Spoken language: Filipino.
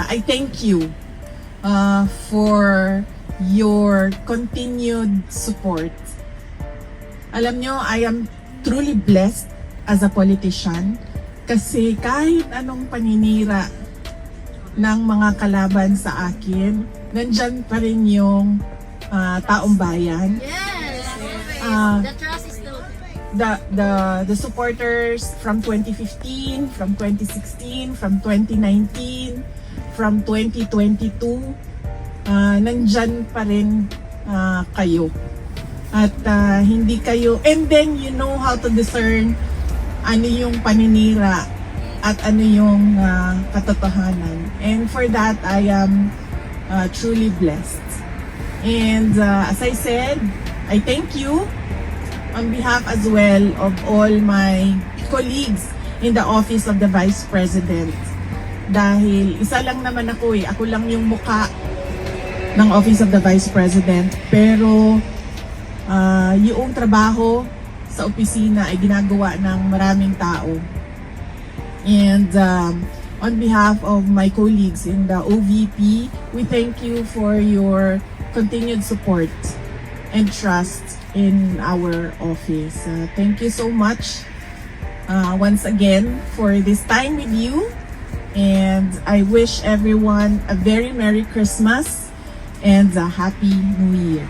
I thank you for your continued support. Alam nyo, I am truly blessed as a politician kasi kahit anong paninira ng mga kalaban sa akin, nandyan pa rin yung taong bayan. Yes. The trust is still The supporters from 2015, from 2016, from 2019, from 2022, nandyan pa rin kayo. At hindi kayo, and then you know how to discern ano yung paninira at ano yung katotohanan. And for that, I am truly blessed. And as I said, I thank you on behalf as well of all my colleagues in the Office of the Vice President. Dahil isa lang naman ako ako lang yung muka ng Office of the Vice President. Pero yung trabaho sa opisina ay ginagawa ng maraming tao. And on behalf of my colleagues in the OVP, we thank you for your continued support and trust in our office. Thank you so much once again for this time with you, and I wish everyone a very Merry Christmas and a Happy New Year.